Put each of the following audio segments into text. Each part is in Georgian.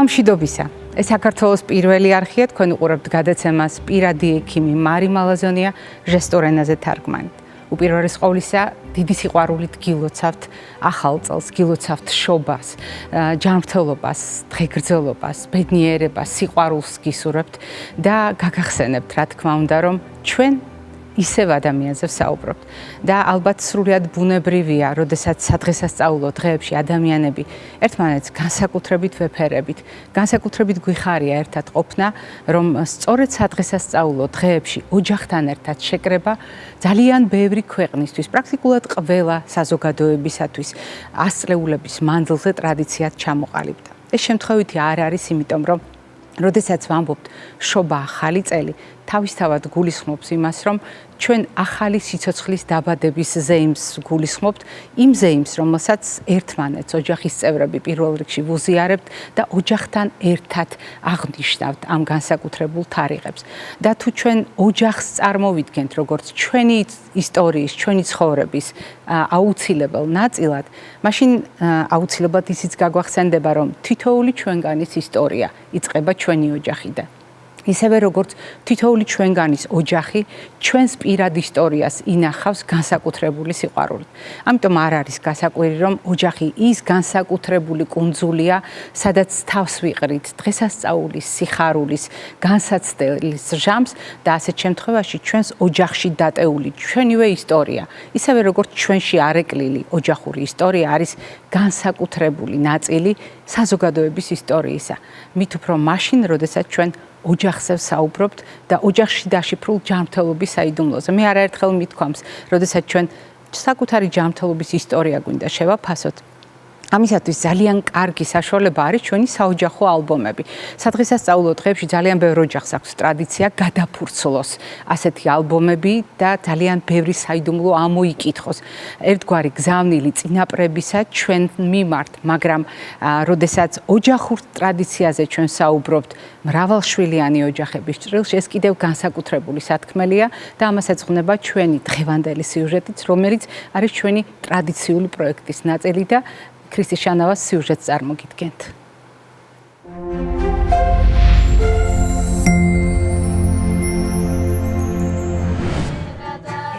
მშვიდობისა. ეს საქართველოს პირველი არხია, თქვენ უყურებთ გადაცემას პირადი ექიმი მარი მალაზონია ჟესტურ ენაზე თარგმანით. უპირველეს ყოვლისა, დიდი სიყვარულით გილოცავთ ახალ წელს, გილოცავთ შობას, ჯანმრთელობას, დღეგრძელობას, ბედნიერებას, სიყვარულს გისურვებთ და გაგახსენებთ, რა თქმა უნდა, რომ ჩვენ ისევ ადამიანზე ვსაუბრობთ და ალბათ სრულიად ბუნებრივია, როდესაც სადღესასწაულო დღეებში ადამიანები ერთმანეთს განსაკუთრებით ვეფერებით, განსაკუთრებით გვიხარია ერთად ყოფნა, რომ სწორედ სადღესასწაულო დღეებში ოჯახთან ერთად შეკრება ძალიან ბევრი ქვეყნისთვის, პრაქტიკულად ყველა საზოგადოებისათვის ასწლეულების მანძილზე ტრადიციად ჩამოყალიბდა. ეს შემთხვევითი არ არის, იმიტომ რომ როდესაც ვამბობთ შობა ახალი წელი, თავისთავად გულისხმობს იმას, რომ ჩვენ ახალი სიცოცხლის დაბადების ზეიმს გულისხმობთ, იმ ზეიმს, რომელსაც ერთმანეთს ოჯახის წევრები პირველ რიგში ვუზიარებთ და ოჯახთან ერთად აღნიშნავთ ამ განსაკუთრებულ თარიღებს. და თუ ჩვენ ოჯახს წარმოვიდგენთ როგორც ჩვენი ისტორიის, ჩვენი ცხოვრების აუცილებელ ნაწილად, მაშინ აუცილებლად ისიც გაგვახსენდება, რომ თითოეული ჩვენგანის ისტორია იწყება ჩვენი ოჯახიდან. ისევე როგორც თითოეული ჩვენგანის ოჯახი ჩვენს პირად ისტორიას ინახავს განსაკუთრებული სიყვარულით. ამიტომ არ არის გასაკვირი, რომ ოჯახი ის განსაკუთრებული კუნძულია, სადაც თავს ვიყრით დღესასწაულის, სიხარულის, განსაცდელის ჟამს და ასეთ შემთხვევაში ჩვენს ოჯახში დატეული ჩვენივე ისტორია, ისევე როგორც ჩვენშიარეკლილი ოჯახური ისტორია არის განსაკუთრებული ნაწილი საზოგადოების ისტორიისა. მით უფრო მაშინ, როდესაც ჩვენ ოჯახზე ვსაუბრობთ და ოჯახში დაშიფრულ ჯანმრთელობის საიდუმლოზე. მე არაერთხელ მithქვამს, როდესაც ჩვენ საკუთარი ჯანმრთელობის ისტორია გვინდა შევაფასოთ, ამისათვის ძალიან კარგი საშუალება არის ჩვენი საოჯახო ალბომები. სადღესასწაულო დღეებში ძალიან ბევრ ოჯახს აქვს ტრადიცია გადაფურცლოს ასეთი ალბომები და ძალიან ბევრი საიდუმლო ამოიკითხოს. ერთგვარი გზავნილი წინაპრებისა ჩვენ მიმართ, მაგრამ როდესაც ოჯახურ ტრადიციაზე ჩვენ საუბრობთ მრავალშვილიანი ოჯახების ჭრილში, ეს კიდევ განსაკუთრებული სათქმელია და ამას ეძღვნება ჩვენი დღევანდელი სიუჟეტიც, რომელიც არის ჩვენი ტრადიციული პროექტის ნაწილი და ქრისტის შანავას სიუჟეტს წარმოგიდგენთ.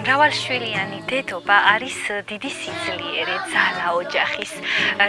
მრავალშვილიანი დედობა არის დიდი სიძლიერე, ძალა ოჯახის.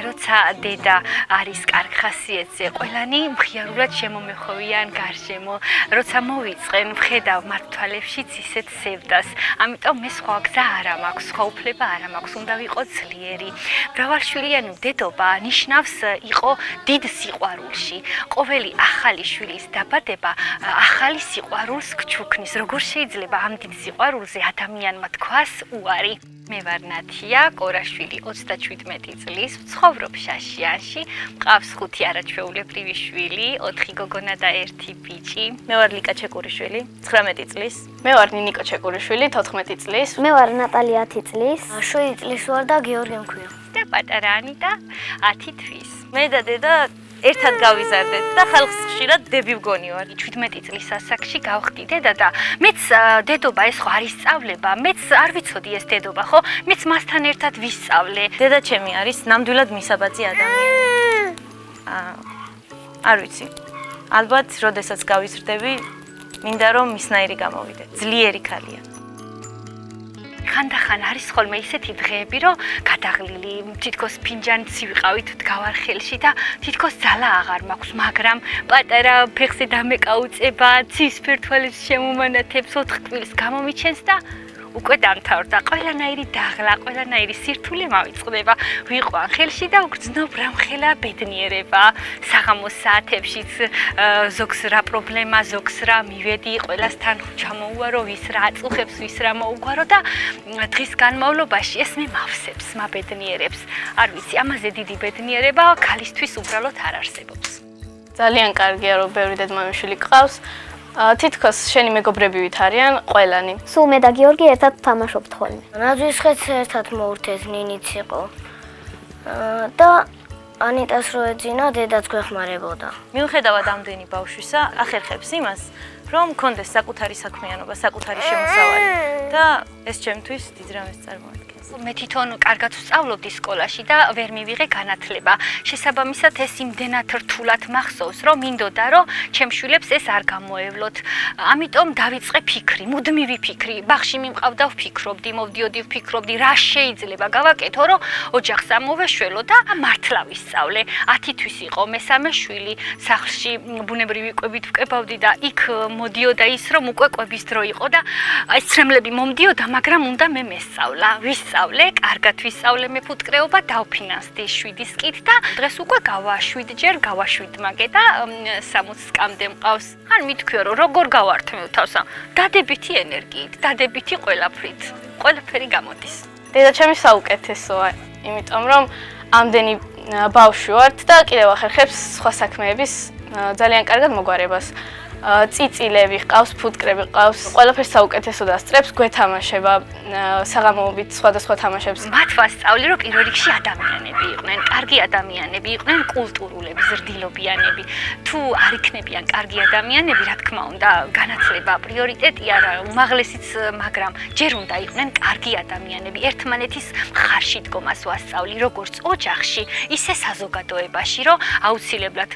როცა დედა არის კარგ ხასიათზე, ყველანი მხიარულად შემომეხვევიან გარშემო. როცა მოვიწყენ, ვხედავ მათ თვალებშიც ისეთ სევდას. ამიტომ მე სხვა გზა არ მაქვს, სხვა უფლება არ მაქვს, უნდა ვიყო ძლიერი. მრავალშვილიანი დედობა ნიშნავს იყო დიდ სიყვარულში. ყოველი ახალი შვილის დაბადება ახალი სიყვარულს გჩუქნის. როგორ შეიძლება ამ დიდ სიყვარულზე ადამიანმა თქვას უარი. მე ვარ ნათია კორაშვილი, 37 წლის, ვცხოვრობ შაშიანში, მყავს 5 არაჩვეულებრივი შვილი, 4 გოგონა და 1 ბიჭი. მე ვარ ლიკა ჩეკურიშვილი, 19 წლის. მე ვარ ნინიკო ჩეკურიშვილი, 14 წლის. მე ვარ ნატალია 10 წლის. 7 წლის ვარ და გიორგი მქვია. და პატარა ანიტა 10 თვის. მე და დედა ერთად გავიზარდეთ და ხალხს ხშირად დები ვგონი ვარ. 17 წლის ასაკში გავხდი დედა და მეც დედობა ეს ხო არის სწავლება, მეც არ ვიცოდი ეს დედობა, ხო? მეც მასთან ერთად ვისწავლე. დედა ჩემი არის ნამდვილად მისაბაძი ადამიანი. არ ვიცი. ალბათ, როდესაც გავიზრდები, მინდა რომ მისნაირი გამოვიდე. ძლიერი ქალია. ხანდახან არის ხოლმე ისეთი დღეები, რომ გადაღლილი, თითქოს ფინჯანიც ვიყავით დგავარ ხელში და თითქოს ძალა აღარ მაქვს, მაგრამ პატარა ფეხზე დამეკაუწება, ცისფერ თვალებს შემომანათებს 4 კვილს გამომიჩენს და უკვე დამთავრდა. ყველანაირი დაღლა, ყველანაირი სირთულე მავიწყდება. ვიყვან ხელში და ვგრძნობ რამხელა ბედნიერება. საღამოს საათებშიც ზოგს რა პრობლემა, ზოგს რა მივედი, ყველასთან ჩამოუვარო, ვის რა აწუხებს, ვის რა მოუგვარო და დღის განმავლობაში ეს მე მავსებს, მაბედნიერებს. არ ვიცი, ამაზე დიდი ბედნიერება ქალისთვის უბრალოდ არ არსებობს. ძალიან კარგია, რომ ბევრი დედმამიშვილი გყავს. თითქოს შენი მეგობრები არიან ყველანი. სულ მე და გიორგი ერთად ვთამაშობთ ხოლმე. ნაძვის ხეთს ერთად მოვურთეს, ნინიც იყო. და ანიტას რო ეძინა, დედაც გვეხმარებოდა. მიუხედავად ამდენი ბავშვისა, ახერხებს იმას, რომ მქონდეს საკუთარი საქმიანობა, საკუთარი შემოსავალი და ეს ჩემთვის დიდ რამეს წარმოადგენს. მე თვითონ კარგად ვსწავლობდი სკოლაში და ვერ მივიღე განათლება. შესაბამისად ეს იმდენად რთულად მახსოვს, რომ მინდოდა რომ ჩემ შვილებს ეს არ გამოევლოთ. ამიტომ დავიწყე ფიქრი, მუდმივი ფიქრი. ბაღში მიმყავდა ვფიქრობდი, მოვდიოდი ვფიქრობდი, რა შეიძლება გავაკეთო, რომ ოჯახს ამოვეშველო და მართლა ვისწავლე. 10 თვის იყო მესამე შვილი, სახლში ბუნებრივი კვებით ვკებავდი და იქ მოდიოდა ის, რომ უკვე კვების დრო იყო და ეს ცრემლები მომდიოდა, მაგრამ უნდა მე მესწავლა. ვისწავლე, კარგად ვისწავლე მეფუტკრეობა, დავფინანსდი 7-ის კით და დღეს უკვე გავა 7ჯერ გავაშვიდმაგე და 60 კამდე მყავს. ან მithქვია რომ როგორ გავართმევ თავს ამ დადებითი ენერგიით, დადებითი ყველაფრით. ყველაფერი გამოდის. დედაჩემი საუკეთესოა, იმიტომ რომ ამდენი ბავშვი ვართ და კიდევ ახერხებს სხვა საქმეების ძალიან კარგად მოგვარებას. წიწილები ყავს, ფუტკრები ყავს, ყველაფერს საუკეთესო დასწრებს, გვეთამაშება საღამოობით სხვადასხვა თამაშებს. მათ ვასწავლე, რომ პირველ რიგში ადამიანები იყვნენ, კარგი ადამიანები იყვნენ, კულტურულები, ზრდილობიანები. თუ არ იქნებიან კარგი ადამიანები, რა თქმა უნდა, განათლება პრიორიტეტი არა, უმაღლესიც, მაგრამ ჯერ უნდა იყვნენ კარგი ადამიანები. ერთმანეთის მხარში დგომას ვასწავლი, როგორც ოჯახში, ისე საზოგადოებაში, რომ აუცილებლად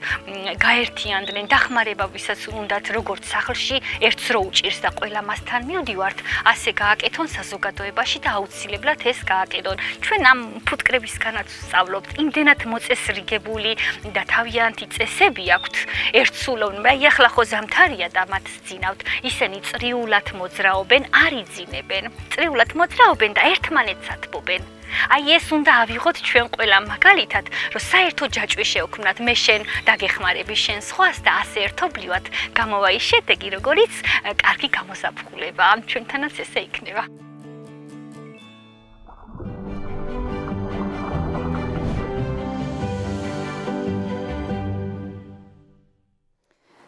გაერთიანდნენ დახმარება, ვისაც უნდა როგორც სახლში ერთს რო უჭირს და ყველა მასთან მივდივართ, ასე გააკეთონ საზოგადოებაში და აუცილებლად ეს გააკეთონ. ჩვენ ამ ფუტკრებისგანაც ვსწავლობთ, იმდენად მოწესრიგებული და თავიანთი წესები აქვთ, ერთსულოვნ, აი ახლა ხო ზამთარია და მათ სძინავთ, ისინი წრიულად მოძრაობენ, არ იძინებენ, წრიულად მოძრაობენ და ერთმანეთს ათბობენ. აი ეს უნდა ავიღოთ ჩვენ ყველა მაგალითად, რომ საერთო ჯაჭვი შევქმნათ, მე შენ დაგეხმარები შენ სხვას და ასე ერთობლივად გამოვა ის შედეგი, როგორიც კარგი გამოსაფხულება. ჩვენთანაც ესე იქნება.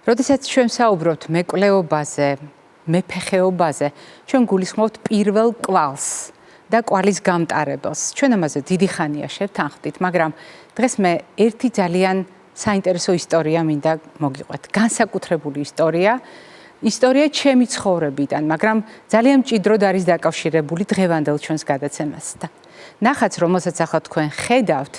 როდესაც ჩვენ საუბრობთ მეკვლეობაზე, მეფეხეობაზე, ჩვენ გულისხმობთ პირველ კვალს და კვალის გამტარებელს. ჩვენ ამაზე დიდი ხანია შევთანხმდით, მაგრამ დღეს მე ერთი ძალიან საინტერესო ისტორია მინდა მოგიყვეთ. განსაკუთრებული ისტორია ჩემი ცხოვრებიდან, მაგრამ ძალიან მჭიდროდ არის დაკავშირებული დღევანდელ ჩვენს გადაცემასთან. ნახატს, რომელსაც ახლა თქვენ ხედავთ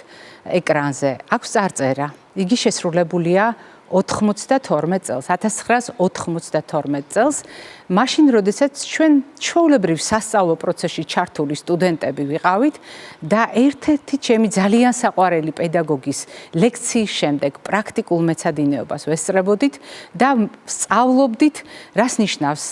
ეკრანზე, აქვს წარწერა. იგი შესრულებულია 92 წელს, 1992 წელს, მაშინ, როდესაც ჩვენ ჩვეულებრივ სასწავლო პროცესში ჩართული სტუდენტები ვიყავით და ერთ-ერთი ჩემი ძალიან საყვარელი პედაგოგის ლექციის შემდეგ პრაქტიკულ მეცადინეობას ვესწრებოდით და სწავლობდით, რას ნიშნავს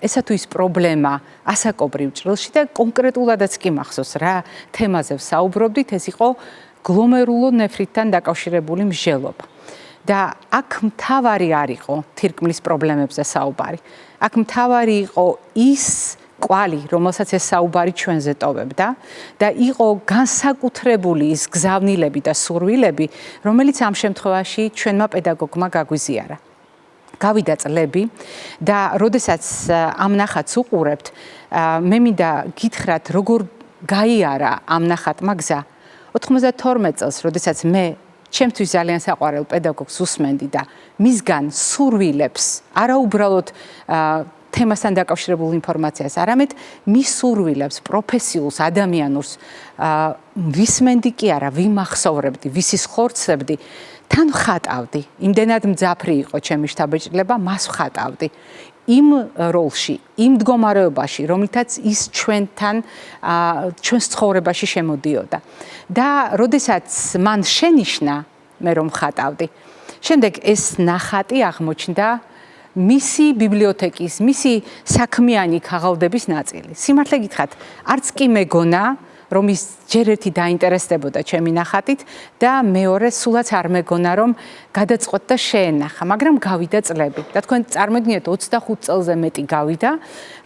ესა თუ ის პრობლემა ასაკობრივ ჭრილში და კონკრეტულადაც კი მახსოვს რა თემაზე ვსაუბრობდით, ეს იყო გლომერულო ნეფრიტთან დაკავშირებული მსჯელობა. და აქ მთავარი არ იყო თირკმლის პრობლემებზე საუბარი. აქ მთავარი იყო ის კვალი, რომელსაც ეს საუბარი ჩვენზე ტოვებდა და იყო განსაკუთრებული ის გზავნილები და სურვილები, რომელიც ამ შემთხვევაში ჩვენმა პედაგოგმა გაგვიზიარა. გავიდა წლები და როდესაც ამ ნახატს უყურებთ, მე მინდა გითხრათ, როგორ გაიარა ამ ნახატმა გზა. 92 წელს, როდესაც მე ჩემთვის ძალიან საყვარელ პედაგოგს უსმენდი და მისგან სურვილებს, არა უბრალოდ თემასთან დაკავშირებულ ინფორმაციას, არამედ მის სურვილებს, პროფესიულს, ადამიანურს ვისმენდი კი არა, ვიმახსოვრებდი, ვისის ხორცებდი, თან ვხატავდი. იმდენად მძაფრი იყო ჩემი შთაბეჭდილება, მას ვხატავდი. იმ როლში, იმ მდგომარეობაში, რომლითაც ის ჩვენთან, ჩვენს ცხოვრებაში შემოდიოდა. და როდესაც მან შენიშნა, მე რომ ხატავდი, შემდეგ ეს ნახატი აღმოჩნდა მისი ბიბლიოთეკის, მისი საქმიანი ქაღალდების ნაწილი. სიმართლე გითხრათ, არც კი მეგონა, რომ ის ჯერ ერთი დაინტერესდებოდა ჩემი ნახატით და მეორე სულაც არ მეგონა, რომ გადაწყვეტ და შეენახა, მაგრამ გავიდა წლები. და თქვენ წარმოიდგინეთ, 25 წელზე მეტი გავიდა,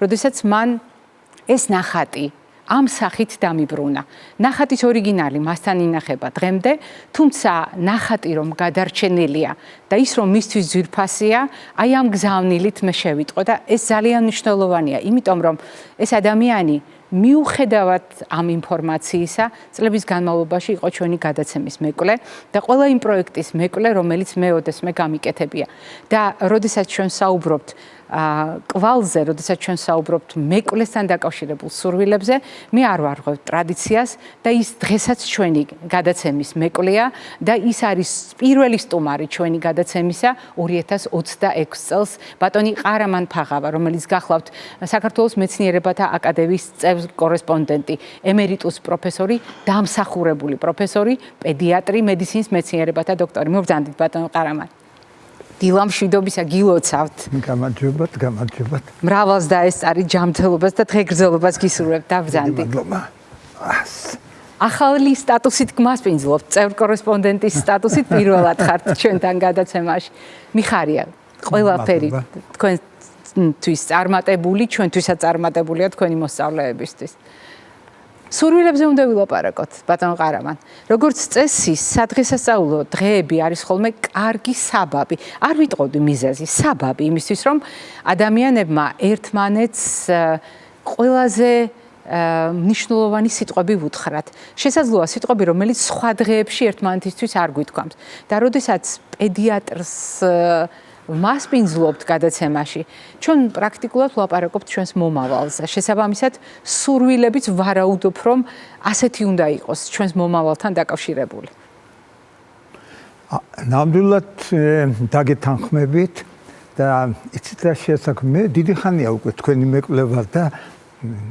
როდესაც მან ეს ნახატი ამ სახით დამიბრუნა. ნახატის ორიგინალი მასთან ინახება დღემდე, თუმცა ნახატი რომ გადარჩენილია და ის რომ მისთვის ძვირფასია, აი ამ გზავნილით მე შევიტყო და ეს ძალიან მნიშვნელოვანია, იმიტომ რომ ეს ადამიანი მიუხედავად ამ ინფორმაციისა, წლების განმავლობაში იყო ჩვენი გადაცემის მეკვლე და ყველა იმ პროექტის მეკვლე, რომელიც მე ოდესმე გამიკეთებია. და როდესაც ჩვენ საუბრობთ კვალზე, როდესაც ჩვენ საუბრობთ მეკვლესთან დაკავშირებულ სურვილებზე, მე არ ვარღვევ ტრადიციას და ის დღესაც ჩვენი გადაცემის მეკვლეა და ის არის პირველი სტუმარი ჩვენი გადაცემისა 2026 წელს ბატონი ყარამან ფაღავა, რომელიც გახლავთ საქართველოს მეცნიერებათა აკადემიის წევრი კორესპონდენტი, ემერიტუს პროფესორი, დამსახურებული პროფესორი, პედიატრი, მედიცინის მეცნიერებათა დოქტორი. მობრძანდით ბატონ ყარამან. დილა მშვიდობისა გილოცავთ. გამარჯობათ. მრავალს დაესწარი ჯანმრთელობას და დღეგრძელობას გისურვებთ. დაბრძანდით. ახალი სტატუსით გმასპინძლობთ, წევრი კორესპონდენტის სტატუსით პირველად ხართ ჩვენთან გადაცემაში. მიხარია ყველაფერი თქვენთვის წარმატებული, ჩვენთვისაც წარმატებულია თქვენი მოსწავლეებისთვის. სურვილებზე უნდა ვილაპარაკოთ, ბატონ ყარამან. როგორც წესი, სადღესასწაულო დღეები არის ხოლმე კარგი საბაბი. არ ვიტყოდი მიზეზი, საბაბი იმისთვის, რომ ადამიანებმა ერთმანეთს ყველაზე მნიშვნელოვანი სიტყვები ვუთხრათ. შესაძლოა სიტყვები, რომელიც სხვა დღეებში ერთმანეთისთვის არ გვითქვამს. და როდესაც პედიატრს მასპინძლობთ გადაცემაში, ჩვენ პრაქტიკულად ვლაპარაკობთ ჩვენს მომავალზე. შესაბამისად, სურვილებით ვარაუდობ, რომ ასეთი უნდა იყოს ჩვენს მომავალთან დაკავშირებული. ნამდვილად დაგეთანხმებით და იცით რა შესაძლოა, მე დიდი ხანია უკვე თქვენი მეკვლევა და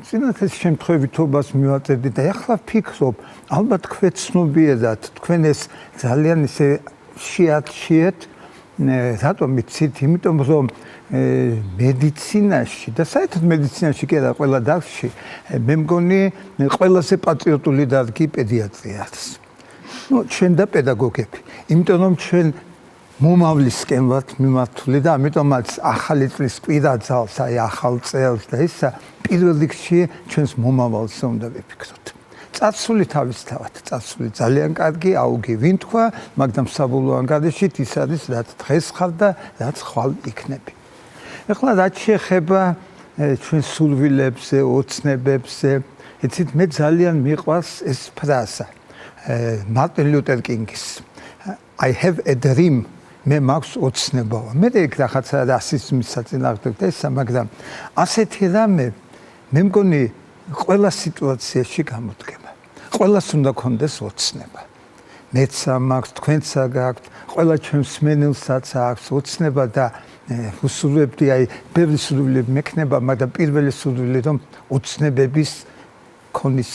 წინათ ეს შემთხვევითობას მივაწერდი და ახლა ფიქრობ, ალბათ თქვენ ცნობიერად, თქვენ ეს ძალიან ისე შეარჩიეთ რატომ იცით, იმიტომ რომ მედიცინაში და საერთოდ მედიცინაში კი არა, ყველა დარგში მე მგონი ყველაზე პატრიოტული დარგი პედიატრია არის. ჩვენ და პედაგოგები, იმიტომ რომ ჩვენ მომავლისკენ ვართ მიმართული და ამიტომაც ახალი წლის კვირა ძალს, აი ახალ წელს და ისა პირველ რიგში ჩვენს მომავალზე უნდა ვიფიქროთ. წარსული თავისთავად, წარსული ძალიან კარგი, აუგი ვინ თქვა, მაგრამ საბოლოო ანგარიშით ის არის, რაც დღეს ხარ და რაც ხვალ იქნები. ეხლა რაც შეეხება ჩვენ სურვილებზე, ოცნებებზე, იცით, მე ძალიან მიყვარს ეს ფრაზა მარტინ ლუთერ კინგის I have a dream. მე მაქვს ოცნება. მე ეგ რაღაცა რასიზმის საწინააღმდეგო და ისა, მაგრამ ასეთი რამე მე მგონი ყველა სიტუაციაში გამოდგება. ყველას უნდა კონდეს ოცნება. მეც მაქვს, თქვენც გაქვთ, ყველა ჩვენს მსმენელსაც აქვს ოცნება და ვუსურვებდი, აი, ბევრი სურვილი მექნება, მაგრამ პირველი სურვილი რომ ოცნებების ქონის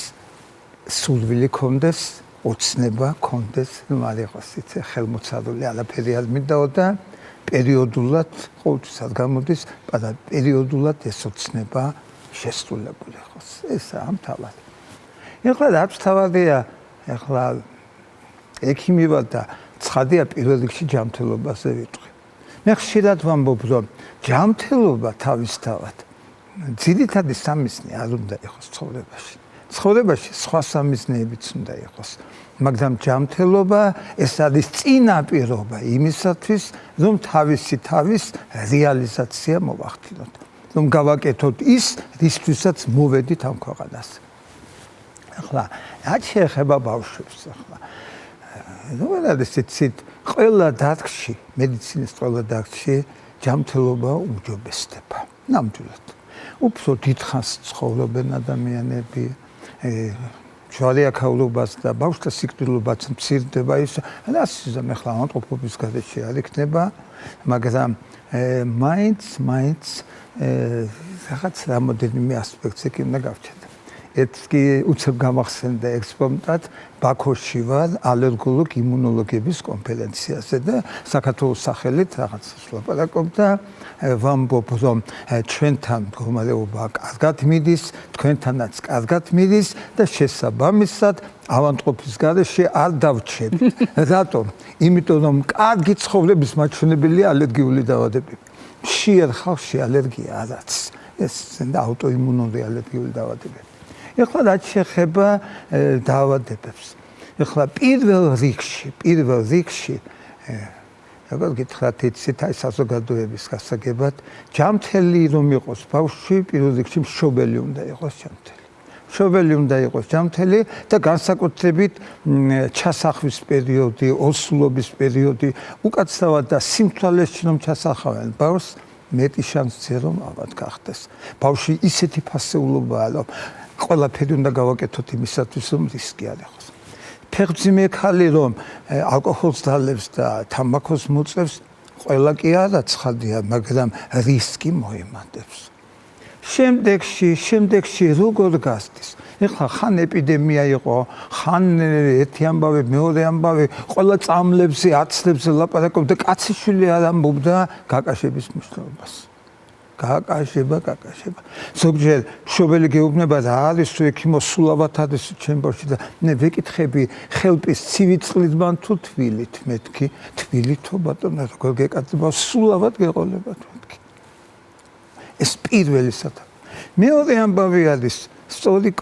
სურვილი კონდეს, ოცნება კონდეს, რომ არ იყოს იცი ხელმოცადული არაფერი არ მინდაო და პერიოდულად ყოველთვის არ გამოდის, მაგრამ პერიოდულად ეს ოცნება შესრულებული იყოს. ესაა ამთავრად. ეხლა რაც თავადია, ეხლა ექიმი ვარ და ცხადია პირველ რიგში ჯანმრთელობაზე ვიტყვი. მე ხშირად ვამბობ, რომ ჯანმრთელობა თავისთავად ძირითადი სამიზნე არ უნდა იყოს ცხოვრებაში. ცხოვრებაში სხვა სამიზნეებიც უნდა იყოს. მაგრამ ჯანმრთელობა ეს არის წინაპირობა იმისათვის, რომ თავისი თავის რეალიზაცია მოვახდინოთ. რომ გავაკეთოთ ის, რისთვისაც მოვედით ამ ქვეყანაზე. ახლა, რაც შეეხება ბავშვებს, ახლა. იცით, ყველა დარგში, მედიცინის ყველა დარგში ჯანმრთელობა უმჯობესდება. ნამდვილად. უფრო დიდხანს ცხოვრობენ ადამიანები, ჯვარი აქაურობას და ბავშვთა სიკვდილობაც მცირდება ის, რასიზმი ახლა ანთროპობის გარეშე არ იქნება, მაგრამ მაინც რაღაც რამოდენიმე ასპექტს კი უნდა გავჩერდე. ეს კი უცებ გამახსენდა ექსპონტად ბაქოში ვარ ალერგოლოგ იმუნოლოგების კონფერენციაზე და საქართველოს სახელით რაღაცას ვლაპარაკობ და ვამბობ რომ ჩვენთან მდგომარეობა კარგად მიდის, თქვენთანაც კარგად მიდის და შესაბამისად ავანტყოფის გარეშე არ დავრჩებით. რატომ? იმიტომ რომ კარგი ცხოვრების მაჩვენებელია ალერგიული დაავადებები. მშიერ ხალხში ალერგია არ არის. ეს აუტოიმუნური ალერგიული დაავადებები. ეხლა რაც შეეხება დაავადებებს. ეხლა პირველ რიგში როგორ გითხრათ, იცით, აი საზოგადოების გასაგებად, ჯანმრთელი რომ იყოს ბავშვი, პირველ რიგში მშობელი უნდა იყოს ჯანმრთელი. მშობელი უნდა იყოს ჯანმრთელი და განსაკუთრებით ჩასახვის პერიოდი, ორსულობის პერიოდი, უკაცრავად და სიმთვრალეში რომ ჩასახავენ ბავშვს, მეტი შანსია რომ ალბათ გახდეს. ბავშვი ისეთი ფასეულობაა, რომ ყველაფერი უნდა გავაკეთოთ იმისათვის, რომ რისკი არ იყოს. ფეხმძიმე ხალი რომ ალკოჰოლს დალევს და თამბაქოს მოწევს, ყველა კი არა ცხადია, მაგრამ რისკი მოემატებს. შემდეგში როგორ გასდის? ეხლა ხან ეპიდემია იყო, ხან ერთი ამბავი, მეორე ამბავი, ყველა წამლებზე, აცლებზე ლაპარაკობდა, კაციშვილი არ ამბობდა გაკაშების მნიშვნელობას. გაკაშება. ზოგჯერ მშობელი გეუბნება რა არის თუ ექიმო სულავად არის ჩემ ბავშვი და მე ვეკითხები ხელპის ცივი წყლით თუ თბილით, მეთქი თბილითო ბატონო როგორ გეკეთება სულავად გეყოლებათ მეთქი. ეს პირველი სათავე. მეორე ამბავი არის სწორი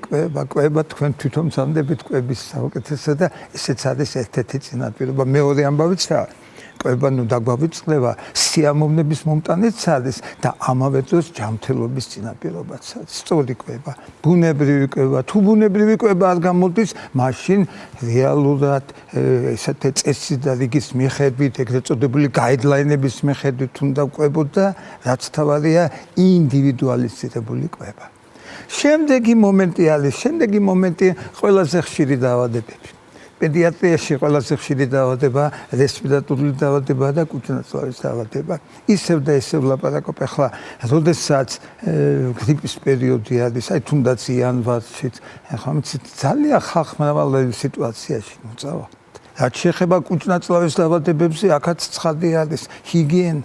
კვება თქვენ თვითონ მზადდებით კვების საუკეთესო და ესეც არის ერთ-ერთი წინაპირობა. მეორე ამბავიც რა კვება ნუ დაგვავიწყდება სიამოვნების მომტანიც არის და ამავე დროს ჯანმრთელობის წინაპირობაც არის. სწორი კვება, ბუნებრივი კვება, თუ ბუნებრივი კვება არ გამოდის, მაშინ რეალურად ესეთი წესი და რიგის მიხედვით, ეგრეთ წოდებული გაიდლაინების მიხედვით უნდა კვებოთ და რაც თავარია ინდივიდუალიზირებული კვება. შემდეგი მომენტი ყველაზე ხშირი დაავადებები. პედიატრიაში ყველაზე ხშირი დაავადება რესპირატორული დაავადება და კუჭნაწლავის დაავადება. ისევ და ისევ ლაპარაკობ ახლა, როდესაც გრიპის პერიოდი არის, აი თუნდაც იანვარშიც, ახლა მიცით ძალიან ხალხმრავალი სიტუაციაში მოწავა. რაც შეეხება კუჭნაწლავის დაავადებებზე, აქაც ცხადი არის ჰიგიენა,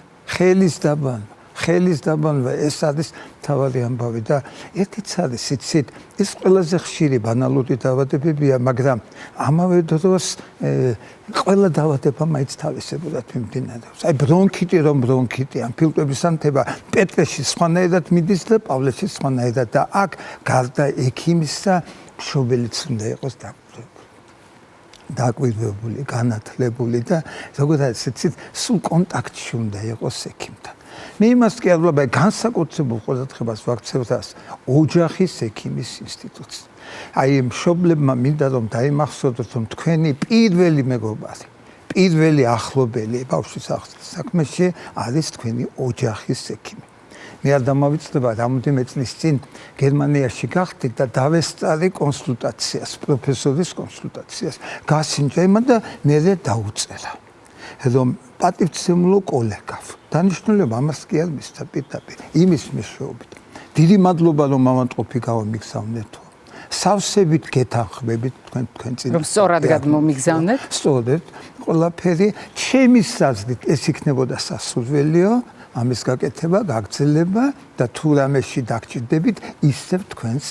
ხელის დაბანება, ეს არის თავარი ამბავი და ერთიც არის იცით, ეს ყველაზე ხშირი ბანალური დაავადებებია, მაგრამ ამავე დროს ყველა დაავადება მაინც თავისებურად მიმდინარეობს. აი ბრონქიტი, ან ფილტვების ანთება პეტრეში სხვანაირად მიდის და პავლეში სხვანაირად და აქ გარდა ექიმისა მშობელიც უნდა იყოს დაკვირვებული, განათლებული და ზოგადად იცით, სულ კონტაქტში უნდა იყოს ექიმთან. მე იმას კი არ ვაბა განსაკუთრებულ ყურადღებას ვაქცევდას ოჯახის ექიმის ინსტიტუტს. აი მშობლებმა მინდა რომ დაიმახსოვრდეთ რომ თქვენი პირველი მეგობარი, პირველი ახლობელი ბავშვის საქმეში არის თქვენი ოჯახის ექიმი. მე არ დამავიწყდება რამოდენიმე წლის წინ გერმანიაში გავხდი და დავესწარი კონსულტაციას, პროფესორის კონსულტაციას. გასინჯა იმა და მერე დაუწერა. რომ პატივცემულო კოლეგავ დანიშნულება ამას კი არ მისცა პირდაპირ იმის მეშვეობით. დიდი მადლობა რომ ავანტყოფი გავამიგზავნეთო. სავსებით გეთანხმებით თქვენ წინ. რომ სწორად გადმომიგზავნეთ? სწორად. ყველაფერი ჩემი საზრით ეს იქნებოდა სასურველიო, ამის გაკეთება, გაგრძელება და თუ რამეში დაგჭირდებით, ისევ თქვენს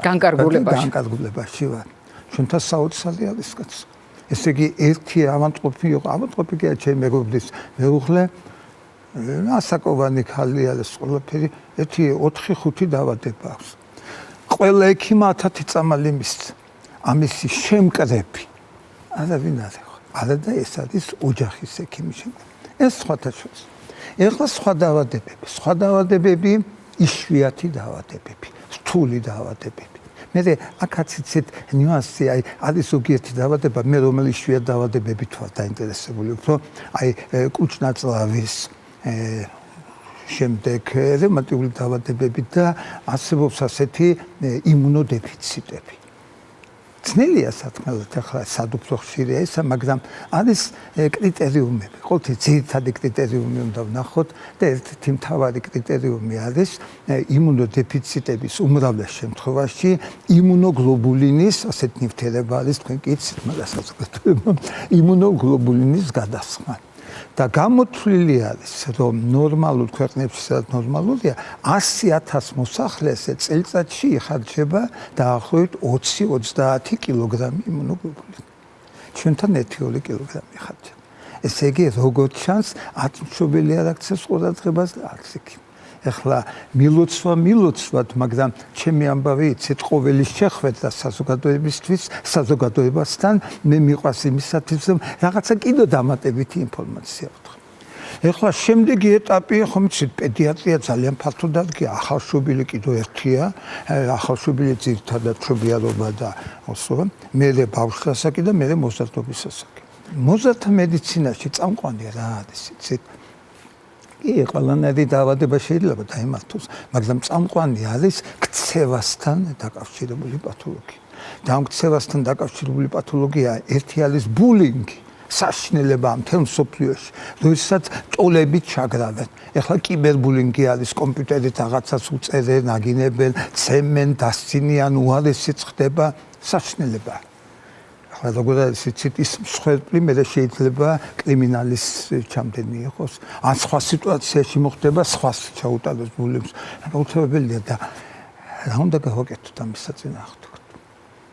განკარგულებაში ვარ. ჩვენთან საოცარი არის კაცო. ესე იგი ერთი ავანტყოფი იყო, ავანტყოფი კი არა ჩემი მეგობრის მეუღლე, ასაკოვანი ხალი არის ყველაფერი, ერთი 4-5 დაავადება აქვს. ყველა ექიმა 1000 წამალი მისცა. ამისი შემკრები არავინ არ იყო. არა და ეს არის ოჯახის ექიმი შემკრები. ეს სხვათა შორის. ეხლა სხვა დაავადებები, იშვიათი დაავადებები, რთული დაავადებები. მე აქაც იცით ნიუანსი, აი არის ზოგიერთი დაავადება, მე რომელი იშვიათ დაავადებებით ვარ დაინტერესებული, უფრო აი კუჭნაწლავის შემდეგ რევმატიული დაავადებები და არსებობს ასეთი იმუნოდეფიციტები. ძნელია სათქმელად ახლა სად უფრო ხშირია ისა, მაგრამ არის კრიტერიუმები. ყოველთვის ძირითადი კრიტერიუმი უნდა ვნახოთ და ერთ-ერთი მთავარი კრიტერიუმი არის იმუნოდეფიციტების უმრავლეს შემთხვევაში იმუნოგლობულინის, ასეთ ნივთიერება არის, თქვენ კი იცით, მაგრამ საზოგადოება იმუნოგლობულინის გადასხმა. და გამოთვლილი არის, რომ ნორმალურ ქვეყნებში, სადაც ნორმალურია, 100,000 მოსახლეზე წელიწადში იხარჯება დაახლოებით 20-30 კილოგრამი იმუნოგლობულინი. ჩვენთან 1-2 კილოგრამი იხარჯება. ესე იგი, როგორც ჩანს, ათმშობელი არ აქცევს ყურადღებას და აქ იქ. ეხლა მილოცვად, მაგრამ ჩემი ამბავი იცით, ყოველი შეხვედრა საზოგადოებასთან მე მიყვარს იმისათვის, რომ რაღაცა კიდევ დამატებითი ინფორმაცია ვთქვა. ეხლა შემდეგი ეტაპი, ხომ იცით, პედიატრია ძალიან ფართო დარგია, ახალშობილი კიდევ ერთია, ახალშობილი ძირითადად მშობიარობა და ოსო, მერე ბავშვის ასაკი და მერე მოზარდობის ასაკი. მოზარდთა მედიცინაში წამყვანი რა არის, იცით? კი, ყველანაირი დაავადება შეიძლება დაიმართოს, მაგრამ წამყვანი არის ქცევასთან დაკავშირებული პათოლოგია. და ამ ქცევასთან დაკავშირებული პათოლოგია ერთი არის ბულინგი, საშინელება მთელ მსოფლიოში, როდესაც ტოლებით ჩაგრავენ. ეხლა კიბერბულინგი არის, კომპიუტერით რაღაცას უწერენ, აგინებენ, ცემენ, დასცინიან, უარესიც ხდება, საშინელება. ახლა როგორ არის იცით, ის მსხვერპლი მე შეიძლება კრიმინალის ჩამდენი იყოს, ან სხვა სიტუაციაში მოხდება სხვას ჩაუტაროს ბულინგს. აუცილებელია და რა უნდა გავაკეთოთ ამის საწინააღმდეგოდ?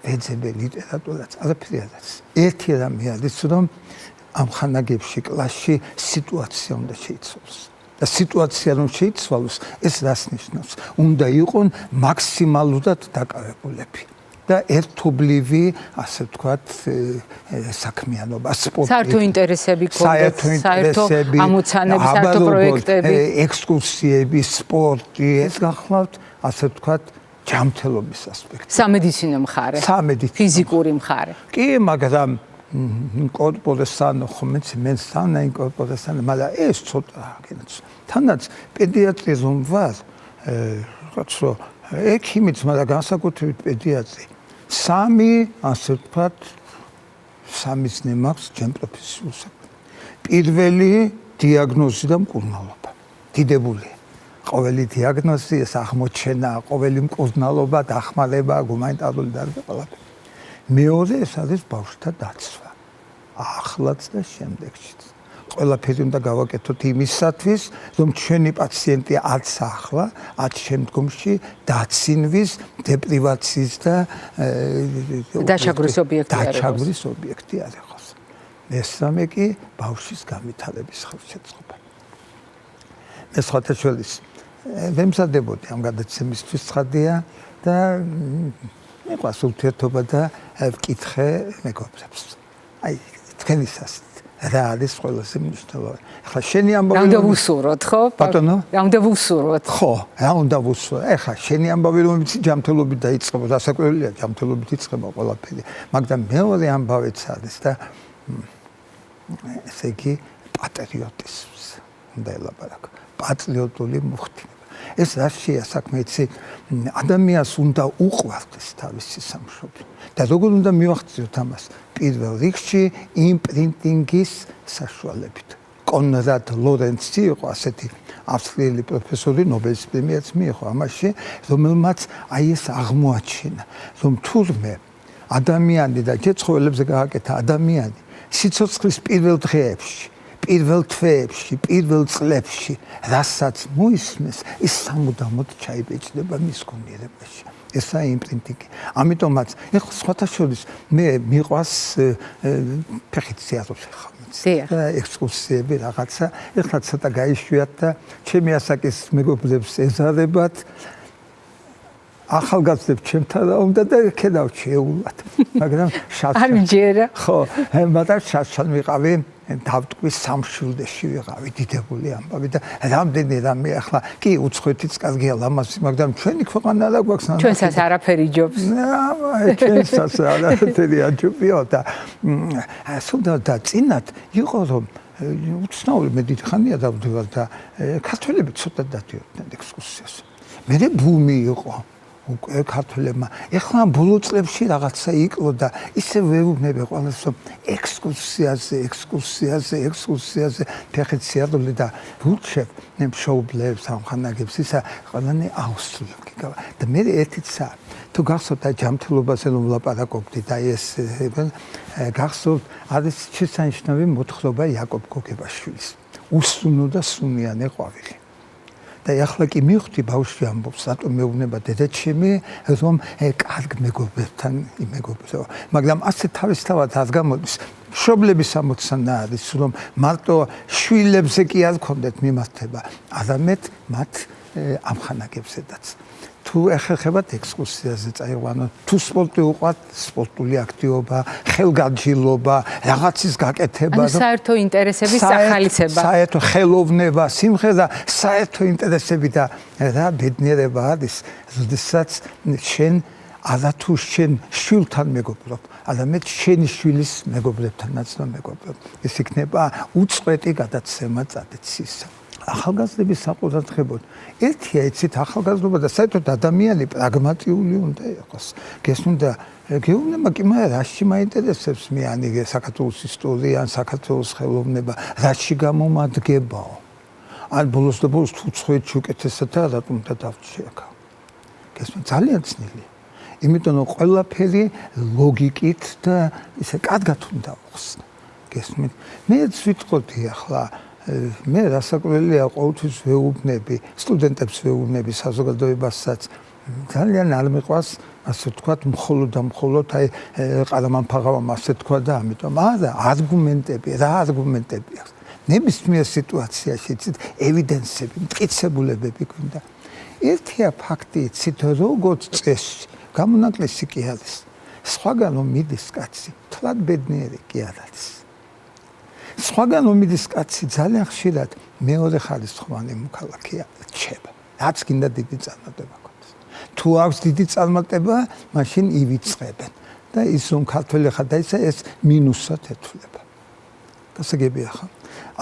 ეძებე ლიტერატურაც არაფერი არ არის. ერთი რამე არის, რომ ამ ხანაგებში კლასში სიტუაცია უნდა შეიცვალოს. და სიტუაცია რომ შეიცვალოს, ეს რას ნიშნავს? უნდა იყონ მაქსიმალურად დაკავებულები და ერთობლივი, ასე ვთქვათ, საქმიანობა, სპორტი. საერთო ინტერესები გქონდეთ, საერთო ამოცანები, საერთო პროექტები, ექსკურსიები, სპორტი, ეს გახლავთ, ასე ვთქვათ, ჯანმრთელობის ასპექტი. სამედიცინო მხარე, ფიზიკური მხარე. კი, მაგრამ ინკორპორესანო ხომეც მენსანა ინკორპორესანო, მაგრამ ეს ცოტა გენც. თანაც პედიატრი რომ ვარ, რაღაცო ექიმიც, მაგრამ განსაკუთრებით პედიატრი. სამი, ასე ვთქვათ, სამიზნე მაქვს ჩემ პროფესიულ საქმე. პირველი დიაგნოზი და მკურნალობა. დიდებული. ყოველი დიაგნოზი, ეს აღმოჩენა, ყოველი მკურნალობა, დახმარება, გუმანიტარული დარგი ყველაფერი. მეორე ეს არის ბავშვთა დაცვა. ახლაც და შემდეგშიც. ყველაფერი უნდა გავაკეთოთ იმისათვის, რომ ჩვენი პაციენტი არც ახლა, არც შემდგომში დაცინვის, დეპრივაციის და დაჩაგვის ობიექტი არ იყოს. მესამე კი ბავშვის განვითარების ხელშეწყობა. მე სხვათა შორის ვემზადებოდი ამ გადაცემისთვის ცხადია და მეყვარს ურთიერთობა და ვკითხე მეგობრებს. აი, თქვენისას რა არის ყველაზე მნიშვნელოვანი? ახლა შენი ამბავი რა უნდა ვუსურვოთ, ხო? ბატონო? რა უნდა ვუსურვოთ? ხო, რა უნდა ვუსურვოთ? ახლა შენი ამბავი რომ ვიცი ჯანმრთელობით დაიწყება, დასაკვირველია ჯანმრთელობით იწყება ყველაფერი, მაგრამ მეორე ამბავიც არის და ესე იგი პატრიოტიზმს უნდა ელაპარაკო. პატრიოტული მუხტი. ეს რაშია საქმე, იცი, ადამიანს უნდა უყვარდეს თავისი სამშობლო. და როგორ უნდა მივახციოთ ამას? პირველ რიგში იმპრინტინგის საშუალებით. კონრად ლორენცი იყო ასეთი ავსტრიელი პროფესორი, ნობელის პრემიაც მიიღო ამაში, რომელმაც აი ეს აღმოაჩინა, რომ თურმე ადამიანი და ცხოველებზე გააკეთა ადამიანი სიცოცხლის პირველ დღეებში, პირველ თვეებში, პირველ წლებში, რასაც მოისმენს, ის სამუდამოდ ჩაიბეჭდება მის გონიერებაში. ესაა იმპრინტინგი. ამიტომაც, ეხლა სხვათა შორის მე მიყვარს ფეხით სიარულს ხა ექსკურსიები რაღაცა, ეხლა ცოტა გაიშვიათ და ჩემი ასაკის მეგობრებს ეზარებათ. ახალგაზრდებს ჩემთან რა უნდა და ქედავთ შეეულად. მაგრამ არ მჯერა. ხო, მაგრამ შარშან ვიყავი, დავტყვის სამშვილდეში ვიყავი, დიდებული ამბავი და რამდენი რამე ახლა კი უცხოეთიც კარგია ლამაზი, მაგრამ ჩვენი ქვეყანა რა გვაქვს? ჩვენსაც არაფერი ჯობს. ჩვენსაც არაფერი აჯობია და სულ და წინათ იყო რომ უცნაური მე დიდი ხანია დავდივარ და ქართველები ცოტა დადიოდნენ ექსკურსიას. მე ბუმი იყო. უკვე ქართველებმა ეხლა ბოლო წლებში რაღაცა იკლო და ისე ვეუბნები ყველას რომ ექსკურსიაზე ფეხით სიარული და ვურჩევ მშობლებს ამხანაგებს ისა ყველანი აუსრულებ გიგავა და მე ერთიცა თუ გახსოვთ აი ჯანმრთელობაზე რომ ვლაპარაკობდი და ეს გახსოვთ არის შესანიშნავი მოთხრობა იაკობ გოგებაშვილის უსუნო და სუნიანი ყვავილი და ახლა კი მივხვდი ბავშვი ამბობს, რატომ მეუბნება დედაჩემი, რომ კარგ მეგობრებთან იმეგობრება. მაგრამ ასე თავისთავად არ გამოდის. მშობლების ამოცანა არის, რომ მარტო შვილებზე კი არ ქონდეთ მიმართება, არამედ მათ ამხანაგებზედაც. თუ ეხერხებათ ექსკურსიაზე წაიყვანოთ, თუ სპორტი უყვართ, სპორტული აქტივობა, ხელგარჯილობა, რაღაცის გაკეთება, საერთო ინტერესების სახალისება. საერთო ხელოვნება, სიმღერა, საერთო ინტერესები და რა ბედნიერება არის, როდესაც შენ არათუ შენ შვილთან მეგობრობ, არამედ შენი შვილის მეგობრებთანაც მეგობრობ. ეს იქნება უწყვეტი გადაცემა წადეცისა. ახალგაზრდების საყურადღებოდ ერთია იცით ახალგაზრდობა და საერთოდ ადამიანი პრაგმატიული უნდა იყოს. გესმოდა გეუბნება კი მაგრამ რაში მაინტერესებს მე ან იგ საქართველოს ისტორია ან საქართველოს ხელოვნება რაში გამომადგებაო. ან ბოლოს და ბოლოს თუ ცხოვეთში უკეთესადა რატომ და დავჭიაკა. გესმოდა ძალიან ძნელია. იმიტომ რომ ყველაფერი ლოგიკით და ისე კარგად უნდა მოხსნა. გესმით? მეც ვიტყოდი ახლა მე რასაკვირველია ყოველთვის ვეუბნები სტუდენტებს ვეუბნები საზოგადოებასაც ძალიან არ მიყვარს ასე ვთქვათ მხოლოდ და მხოლოდ აი ყარამანფაღავამ ასე თქვა და ამიტომ არა არგუმენტები რა არგუმენტები აქვს ნებისმიერ სიტუაციაში იცით ევიდენსები მტკიცებულებები გვინდა ერთია ფაქტი იცით როგორც წესი გამონაკლისი კი არის სხვაგან რომ მიდის კაცი თლად ბედნიერი კი არ არის სხვაგან რომ მიდის კაცი ძალიან ხშირად მეორე ხარისხოვანი მოქალაქეა რჩება რაც გინდა დიდი წარმატება გქონდეს თუ აქვს დიდი წარმატება მაშინ ივიწყებენ და ის რომ ქართველი ხარ და ეს მინუსად ეთვლება გასაგებია ხო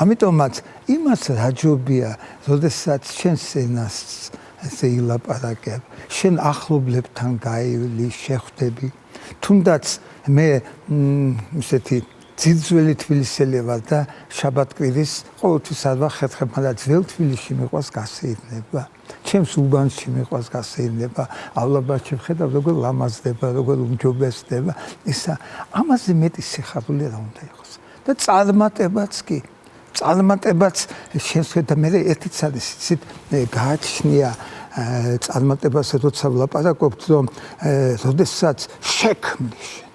ამიტომაც იმას რაჯობია როდესაც შენს ენას ესე ილაპარაკებ შენ ახლობლებთან გაივლი შეხვდები თუნდაც მე ისეთი ძიძველი თბილისელი ვარ და შაბათკვირის ყოველთვის არ ვახერხებ, მაგრამ ძველ თბილისში მიყვარს გასეირნება. ჩემს უბანში მიყვარს გასეირნება, ავლაბარში ვხედავ როგორ ლამაზდება, როგორ უმჯობესდება. ისა ამაზე მეტი სიხარული რა უნდა იყოს. და წარმატებაც კი. წარმატებაც შევხედა და მე ერთიც არის იცით გააჩნია წარმატებაზე როცა ვლაპარაკობთ რომ როდესაც შექმნის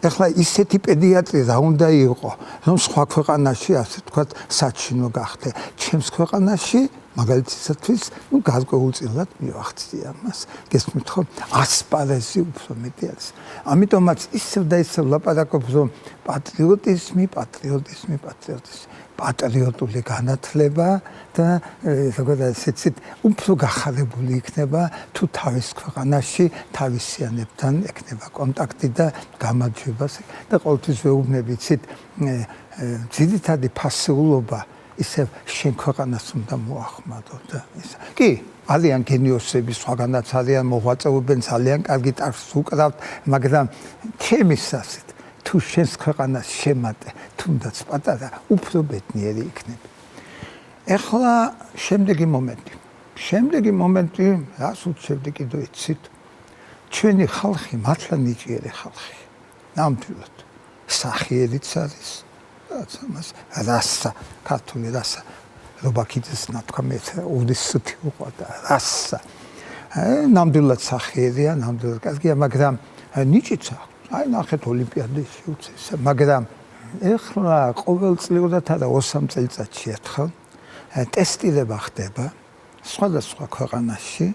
ეხლა ისეთი პედიატრი რა უნდა იყო რომ სხვა ქვეყანაში ასე თქვათ საჩინო გახდე ჩემს ქვეყანაში მაგალითისათვის ნუ გარკვეულწილად მივახცია მას გესმით ხო ასპარეზი უფრო მეტი არის ამიტომაც ისევ და ისევ ლაპარაკობ რომ პატრიოტიზმი პატრიოტული განათლება და როგორც ისეთ უფრო გახარებული იქნება თუ თავის ქვეყანაში თავისიანებთან ექნება კონტაქტი და გამარჯვება და ყოველთვის ვეუბნები იცით ძირითადი ფასეულობა ისე შენ ქვეყანას უნდა მოახმადო და ის კი ძალიან გენიოსები სხვაგანაც ძალიან მოღვაწეობენ ძალიან კარგი ტარს უკრავთ მაგრამ ჩემის ასეთ თუ შენს ქვეყანას შემატე თუნდაც პატარა უფრო ბედნიერი იქნები ეხლა შემდეგი მომენტი რას უჩვევდი კიდევ იცით ჩვენი ხალხი მართლა ნიჭიერი ხალხი ნამდვილად სახიერიც არის ამას რასა ქართული რასა რობაქიძეს ნათქვამი უდისუთი უყვარდა რასა ნამდვილად სახიერია ნამდვილად კარგია მაგრამ ნიჭიც აქვს აი ნახეთ ოლიმპიადაში უწეს მაგრამ ეხლა ყოველწლიურად არა 2-3 წელიწადში ერთხელ ტესტირება ხდება სხვადასხვა ქვეყანაში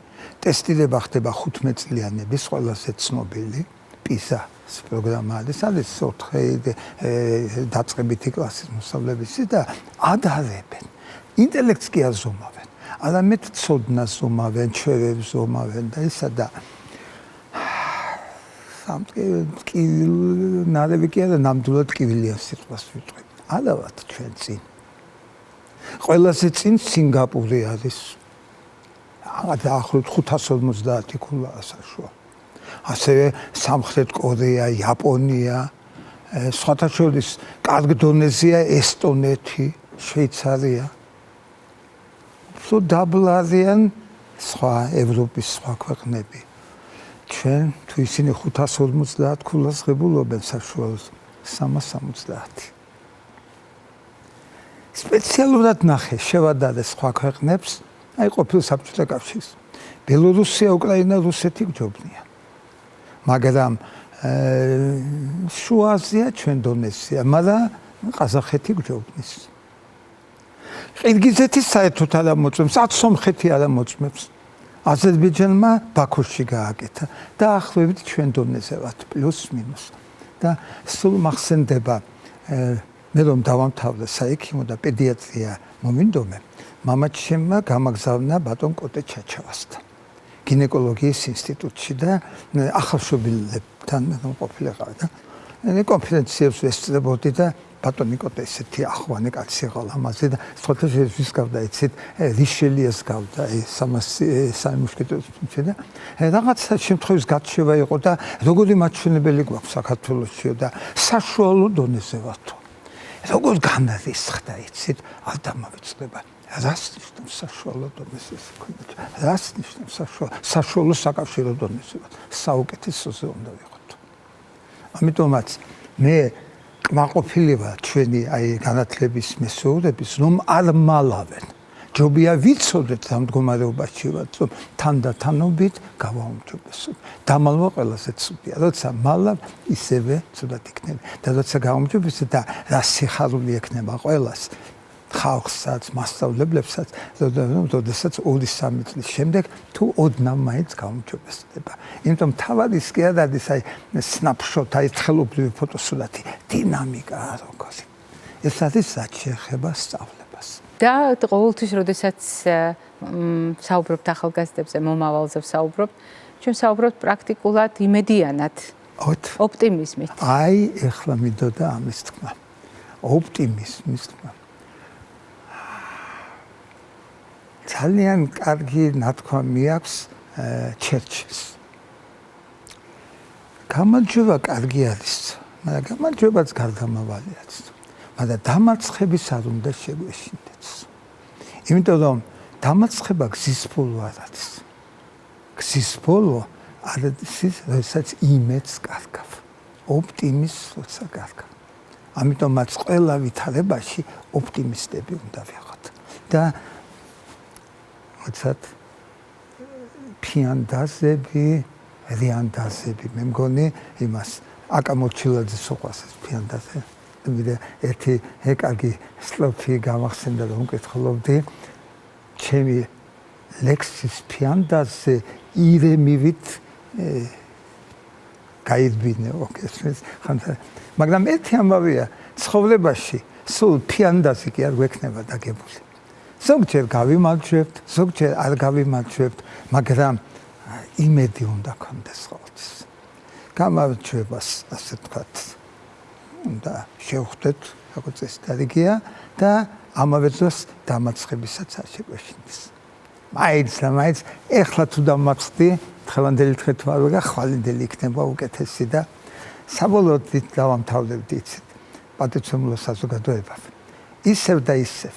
ტესტირება ხდება 15 წლიანების ყველაზე ცნობილი პიზა პროგრამა არის 4 დაწყებითი კლასის მოსწავლეები და ადარებენ ინტელექტს კი აზომავენ არამედ ცოდნას ზომავენ ჩვევებს ზომავენ და ისა და ნარევი კი არა ნამდვილად კივილიან სიტყვას ვიტყვი ალავათ ჩვენ წინ ყველაზე წინ სინგაპური არის დაახლოებით 550 ქულაა საშუალო ასევე სამხრეთ კორეა, იაპონია, სხვათა შორის კარგ დონეზეა ესტონეთი, შვეიცარია. უფრო დაბლარიან სხვა ევროპის სხვა ქვეყნები. ჩვენ თუ ისინი 550 ქულას ღებულობენ საშუალოდ 370. სპეციალურად ნახე შევადარე სხვა ქვეყნებს, აი ყოფილ საბჭოთა კავშირს. ბელორუსია, უკრაინა, რუსეთი გჯობნიან. მაგრამ შუა აზია ჩვენ დონეზეა, მაგრამ ყაზახეთი გჯობნის. ყირგიზეთი საერთოდ არ მოწმებს, სომხეთი არ მოწმებს. აზერბაიჯანმა ბაქოში გააკეთა და ახლობით ჩვენ დონეზე ვართ პლუს მინუს. და სულ მახსენდება მე რომ დავამთავრე საექიმო და პედიატრია მომინდომე, მამაჩემმა გამაგზავნა ბატონ კოტე ჩაჩავასთან. გინეკოლოგიის ინსტიტუტში და ახალშობილებთან ყოფილიყავ და კონფერენციებს ვესწრებოდი და ბატონი კოტე ესეთი ახვანი კაცი იყო ამაზე და სწორედ ეს გავდა იცით რიშელიეს გავდა სამი მუშკეტერის ფუნქცია და რაღაცა შემთხვევის გაჩება იყო და როგორი მაჩვენებელი გვაქვს საქართველოსში და საშუალო დონეზე ვართ. როგორ განარისხდა იცით ადამავიწყდება რას ნიშნავს საშუალო დონეზე რას ნიშნავს საშუალო საკავშირო დონეზე საუკეთესოზე უნდა ვიყოთ ამიტომაც მე კმაყოფილი ვარ ჩვენი აი განათლების მესეურების რომ არ მალავენ ჯობია ვიცოდეთ ამ მდგომარეობაში ვართ რომ თანდათანობით გავაუმჯობესოთ დამალვა ყველაზე ცუდია როცა მალავ ისევე ცუდად იქნება და როცა გავაუმჯობესოთ და რა სიხარული ექნება ყველას ხალხსაც მასშტაბლებლებსაც როდესაც 2-3 წლის შემდეგ თუ ოდნავ მაინც გავაუმჯობესდება იმიტომ თავად ის კი არ არის აი სნაპშოტ აი ცხელობრივი ფოტოსურათი დინამიკა როგორი ეს არის რაც შეეხება სწავლებას და ყოველთვის როდესაც საუბრობთ ახალგაზრდებზე მომავალზე საუბრობთ ჩვენ საუბრობთ პრაქტიკულად იმედიანად ოპტიმიზმით აი ეხლა მინდოდა ამის თქმა ოპტიმიზმის თქმა ძალიან კარგი ნათქვამი აქვს ჩერჩილს გამარჯვება კარგი არის მაგრამ გამარჯვებაც გარდამავალი არის მაგრამ დამარცხების არ უნდა შეგვეშინდეთ იმიტომ რომ დამარცხება გზის ბოლო არ არის გზის ბოლო არის ის როდესაც იმედს კარგავ ოპტიმიზმს როცა კარგავ ამიტომაც ყველა ვითარებაში ოპტიმისტები უნდა ვიყოთ და მოცად ფიანდაზები რიანდაზები მე მგონი იმას აკამოჩილაძის უყვარს ეს ფიანდაზე მე ერთი ეკაგი სლოფი გამახსენდა რომ მკითხულობდი ჩემი ლექსის ფიანდაზე ირემივით გაიძბინე ოკეს ხანდა მაგრამ ერთი ამბავია ცხოვრებაში სულ ფიანდაზე კი არ გვექნება დაგებული ზოგჯერ გავიმარჯვებთ ზოგჯერ არ გავიმარჯვებთ მაგრამ იმედი უნდა გქონდეს ყოველთვის გამარჯვებას ასე ვთქვათ უნდა შევხვდეთ როგორც ეს დარიგია და ამავე დროს დამარცხებისაც არ შეგვეშინდეს მაინც ეხლა თუ დამარცხდი დღევანდელი დღე თუ არ ვეგა ხვალინდელი იქნება უკეთესი და საბოლოოდ დავამთავრებდი იცით პატივცემულო საზოგადოება ისევ და ისევ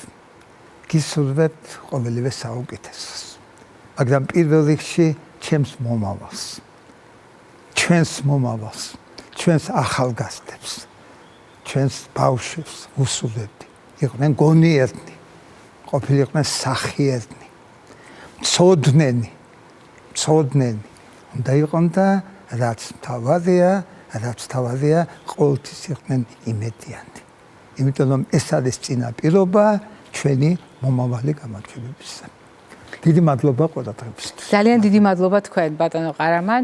გისურვებთ ყოველივე საუკეთესოს მაგრამ პირველ რიგში ჩემს მომავალს ჩვენს მომავალს ჩვენს ახალგაზრდებს ჩვენს ბავშვებს უსურვებდი იყვნენ გონიერნი ყოფილიყვნენ სახიერნი მცოდნენი უნდა იყონ და რაც თავადია ყოველთვის იყვნენ იმედიანი იმიტომ რომ ეს არის წინაპირობა ჩვენი მომავალი გამარჯვებებისა. დიდი მადლობა ყველაფერისთვის. ძალიან დიდი მადლობა თქვენ ბატონო ყარამან.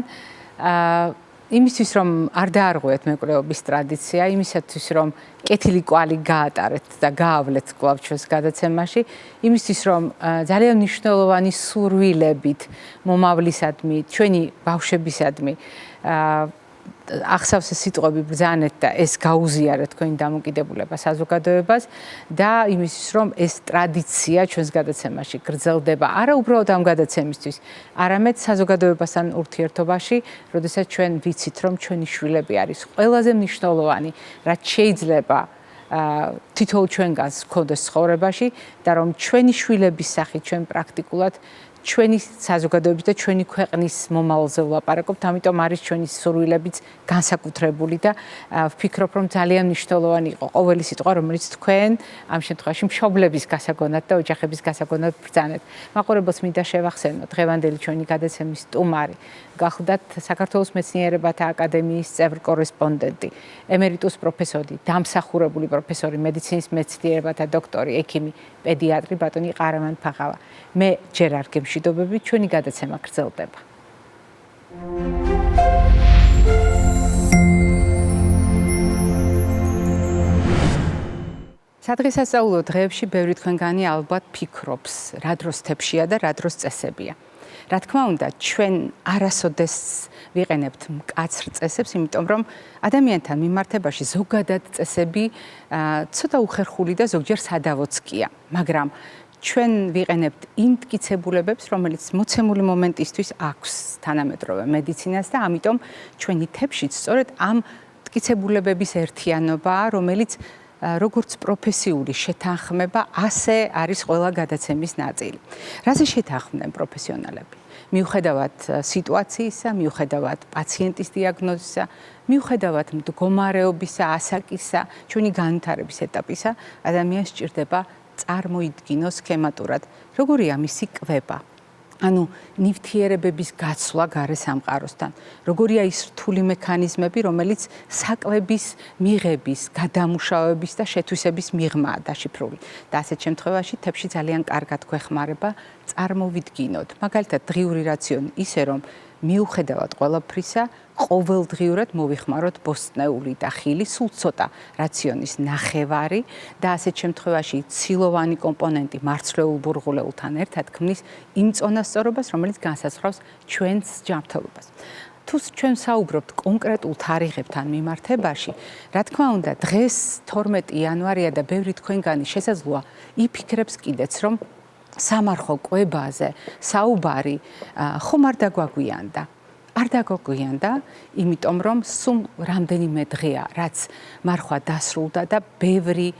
იმისთვის რომ არ დაარღვიოთ მეკვლეობის ტრადიცია, იმისათვის რომ კეთილი კვალი გაატარეთ და გაავლეთ კვლავ ჩვენს გადაცემაში, იმისთვის რომ ძალიან მნიშვნელოვანი სურვილებით მომავლისადმი, ჩვენი ბავშვებისადმი ახსავს სიტყვები ბრძანეთ და ეს გაუზიარეთ თქვენი დამოკიდებულება საზოგადოებას და იმისთვის რომ ეს ტრადიცია ჩვენს გადაცემაში გრძელდება არა უბრალოდ ამ გადაცემისთვის, არამედ საზოგადოებასთან ურთიერთობაში, როდესაც ჩვენ ვიცით რომ ჩვენი შვილები არის ყველაზე მნიშვნელოვანი, რაც შეიძლება თითოეულ ჩვენგანს გქონდეს ცხოვრებაში და რომ ჩვენი შვილების სახით ჩვენ პრაქტიკულად ჩვენი საზოგადოების და ჩვენი ქვეყნის მომავალზე ვლაპარაკობთ, ამიტომ არის ჩვენი სურვილებიც განსაკუთრებული და ვფიქრობ, რომ ძალიან მნიშვნელოვანი იყო ყოველი სიტყვა, რომელიც თქვენ ამ შემთხვევაში მშობლების გასაგონად და ოჯახების გასაგონად ბრძანეთ. მაყურებელს მინდა შევახსენო, დღევანდელი ჩვენი გადაცემის სტუმარი გახლდათ საქართველოს მეცნიერებათა აკადემიის წევრ კორესპონდენტი, ემერიტუს პროფესორი, დამსახურებული პროფესორი, მედიცინის მეცნიერებათა დოქტორი, ექიმი, პედიატრი ბატონი ყარამან ფაღავა. მე ჯერ არ გემშვიდობები, ჩვენი გადაცემა გრძელდება. სადღესასწაულო დღეებში ბევრი თქვენგანი ალბათ ფიქრობს, რა დროს თებშია და რა დროს წესებია. რა თქმა უნდა, ჩვენ არასოდეს ვიყენებთ მკაცრ წესებს, იმიტომ რომ ადამიანთან მიმართებაში ზოგადად წესები ცოტა უხერხული და ზოგჯერ სადავოც კია, მაგრამ ჩვენ ვიყენებთ იმ მტკიცებულებებს, რომელიც მოცემული მომენტისთვის აქვს თანამედროვე მედიცინას და ამიტომ ჩვენი თებშიც სწორედ ამ მტკიცებულებების ერთიანობაა, რომელიც როგორც პროფესიული შეთანხმება, ასე არის ყველა გადაცემის ნაწილი. რაზე შეთანხმდნენ პროფესიონალები? მიუხედავად სიტუაციისა, მიუხედავად პაციენტის დიაგნოზისა, მიუხედავად მდგომარეობისა, ასაკისა, ჩვენი განვითარების ეტაპისა, ადამიანს სჭირდება წარმოიდგინოს სქემატურად, როგორია მისი კვება. ანუ ნივთიერებების გაცვლა გარე სამყაროსთან. როგორია ის რთული მექანიზმები, რომელიც საკვების მიღების, გადამუშავების და შეთვისების მიღმაა დაშიფრული. და ასეთ შემთხვევაში თებში ძალიან კარგად გვეხმარება წარმოვიდგინოთ. მაგალითად, დღიური რაციონი ისე რომ მიუხედავად ყველაფრისა, ყოველდღიურად მოვიხმაროთ ბოსტნეული და ხილი, სულ ცოტა რაციონის ნახევარი და ასეთ შემთხვევაში ცილოვანი კომპონენტი მარცვლეულ ბურღულეულთან ერთად ქმნის იმ წონასწორობას, რომელიც განსაზღვრავს ჩვენს ჯანმრთელობას. თუ ჩვენ საუბრობთ კონკრეტულ თარიღებთან მიმართებაში, რა თქმა უნდა, დღეს 12 იანვარია და ბევრი თქვენგანი შესაძლოა იფიქრებს კიდეც, რომ სამარხო კვებაზე საუბარი ხომ არ დაგვაგვიანდა. არ დაგვაგვიანდა, იმიტომ რომ სულ რამდენიმე დღეა, რაც მარხვა დასრულდა და ბევრი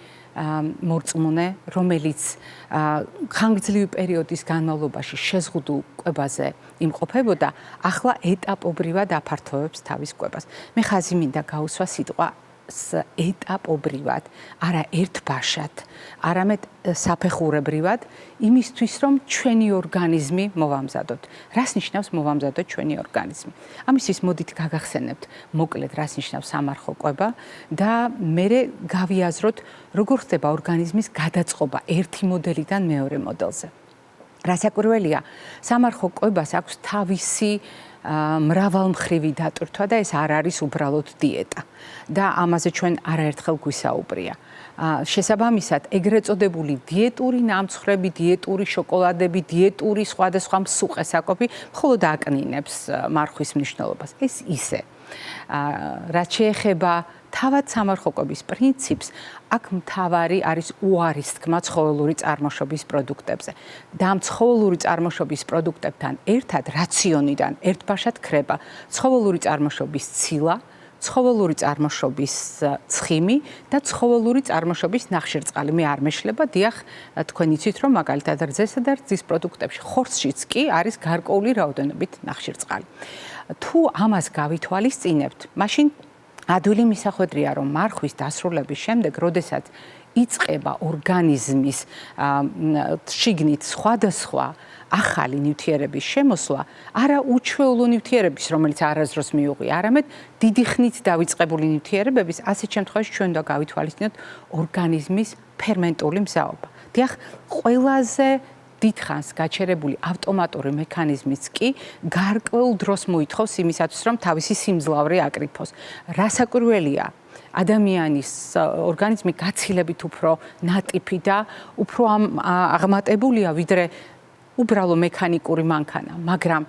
მორწმუნე, რომელიც ხანგრძლივი პერიოდის განმავლობაში შეზღუდულ კვებაზე იმყოფებოდა, ახლა ეტაპობრივად აფართოვებს თავის კვებას. მე ხაზი მინდა გაუსვა სიტყვა ეტაპობრივად, არა ერთბაშად, არამედ საფეხურებრივად, იმისთვის, რომ ჩვენი ორგანიზმი მოვამზადოთ. რას ნიშნავს მოვამზადოთ ჩვენი ორგანიზმი? ამისთვის მოდით გაგახსენებთ მოკლედ, რას ნიშნავს სამარხო კვება და მერე გავიაზროთ, როგორ ხდება ორგანიზმის გადაწყობა ერთი მოდელიდან მეორე მოდელზე. რასაკვირველია, სამარხო კვებას აქვს თავისი მრავალმხრივი დატვირთვა და ეს არ არის უბრალოდ დიეტა და ამაზე ჩვენ არაერთხელ გვისაუბრია. შესაბამისად, ეგრეთ წოდებული დიეტური ნამცხრები, დიეტური შოკოლადები, დიეტური სხვადასხვა მსუყე საკოფი მხოლოდ აკნინებს მარხვის მნიშვნელობას. ეს ისე. რაც შეეხება თავად სამარხო კვების პრინციპს, აქ მთავარი არის უარის თქმა ცხოველური წარმოშობის პროდუქტებზე. და ამ ცხოველური წარმოშობის პროდუქტებთან ერთად რაციონიდან ერთბაშად ქრება ცხოველური წარმოშობის ცილა, ცხოველური წარმოშობის ცხიმი და ცხოველური წარმოშობის ნახშირწყალი. მე არ მეშლება, დიახ, თქვენ იცით, რომ მაგალითად რძესა და რძის პროდუქტებში, ხორცშიც კი არის გარკვეული რაოდენობით ნახშირწყალი. თუ ამას გავითვალისწინებთ, მაშინ ადვილი მისახვედრია, რომ მარხვის დასრულების შემდეგ, როდესაც იწყება ორგანიზმის შიგნით სხვადასხვა ახალი ნივთიერების შემოსვლა, არა უჩვეულო ნივთიერების, რომელიც არასდროს მიუღია, არამედ დიდი ხნით დავიწყებული ნივთიერებების, ასეთ შემთხვევაში ჩვენ უნდა გავითვალისწინოთ ორგანიზმის ფერმენტული მზაობა. დიახ, ყველაზე დიდხანს გაჩერებული ავტომატური მექანიზმიც კი გარკვეულ დროს მოითხოვს იმისათვის, რომ თავისი სიმძლავრე აკრიფოს. რასაკვირველია, ადამიანის ორგანიზმი გაცილებით უფრო ნატიფი და უფრო აღმატებულია, ვიდრე უბრალო მექანიკური მანქანა, მაგრამ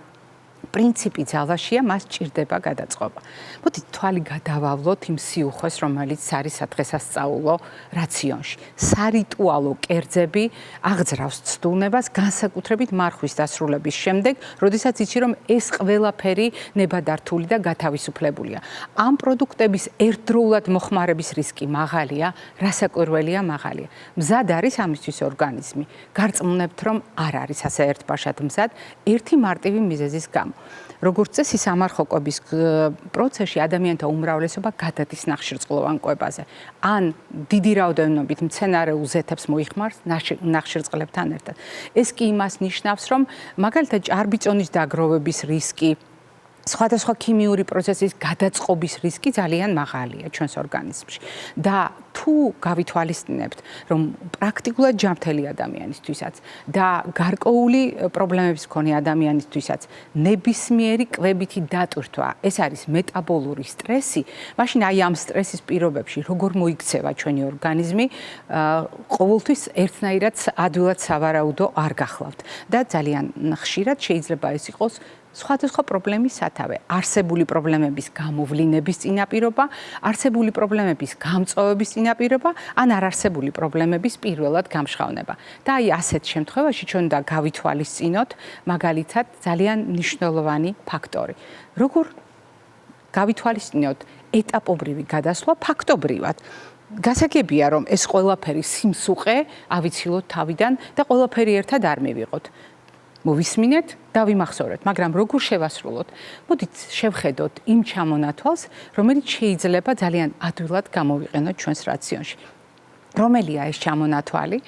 პრინციპი ძალაშია, მას ჭირდება გადაწყობა. მოდით თვალი გადავავლოთ იმ სიუხვეს, რომელიც არის სადღესასწაულო რაციონში. სარიტუალო კერძები აღძრავს ცდუნებას, განსაკუთრებით მარხვის დასრულების შემდეგ, როდესაც იცი, რომ ეს ყველაფერი ნებადართული და გათავისუფლებულია. ამ პროდუქტების ერთდროულად მოხმარების რისკი მაღალია, რასაკვირველია მაღალია. მზად არის ამისთვის ორგანიზმი. გარწმუნებთ, რომ არ არის ასე ერთბაშად მზად, ერთი მარტივი მიზეზის გამო. როგორც წესი, სამარხო კვების პროცესში ადამიანთა უმრავლესობა გადადის ნახშირწყლოვან კვებაზე. ან დიდი რაოდენობით მცენარეულ ზეთებს მოიხმარს ნახშირწყლებთან ერთად. ეს კი იმას ნიშნავს, რომ მაგალითად ჭარბიწონის დაგროვების რისკი სხვადასხვა ქიმიური პროცესის გადაწყობის რისკი ძალიან მაღალია ჩვენს ორგანიზმში და თუ გავითვალისწინებთ, რომ პრაქტიკულად ჯანმრთელი ადამიანისთვისაც და გარკვეული პრობლემების მქონე ადამიანისთვისაც ნებისმიერი კვებითი დატვირთვა, ეს არის მეტაბოლური სტრესი, მაშინ აი ამ სტრესის პირობებში როგორ მოიქცევა ჩვენი ორგანიზმი, ყოველთვის ერთნაირად ადვილად სავარაუდო არ გახლავთ და ძალიან ხშირად შეიძლება ეს იყოს სხვადასხვა პრობლემის სათავე, არსებული პრობლემების გამოვლინების წინაპირობა, არსებული პრობლემების გამწვავების წინაპირობა, ან არარსებული პრობლემების პირველად გამშღავნება. და აი ასეთ შემთხვევაში ჩვენ უნდა გავითვალისწინოთ მაგალითად ძალიან მნიშვნელოვანი ფაქტორი. როგორ გავითვალისწინოთ ეტაპობრივი გადასვლა ფაქტობრივად. გასაგებია, რომ ეს ყველაფერი სიმსუყე ავიცილოთ თავიდან და ყველაფერი ერთად არ მივიღოთ. მოვისმინეთ და ვიმახსოვრეთ, მაგრამ როგორ შევასრულოთ? მოდით შევხედოთ იმ ჩამონათვალს, რომელიც შეიძლება ძალიან ადვილად გამოვიყენოთ ჩვენს რაციონში. რომელია ეს ჩამონათვალი?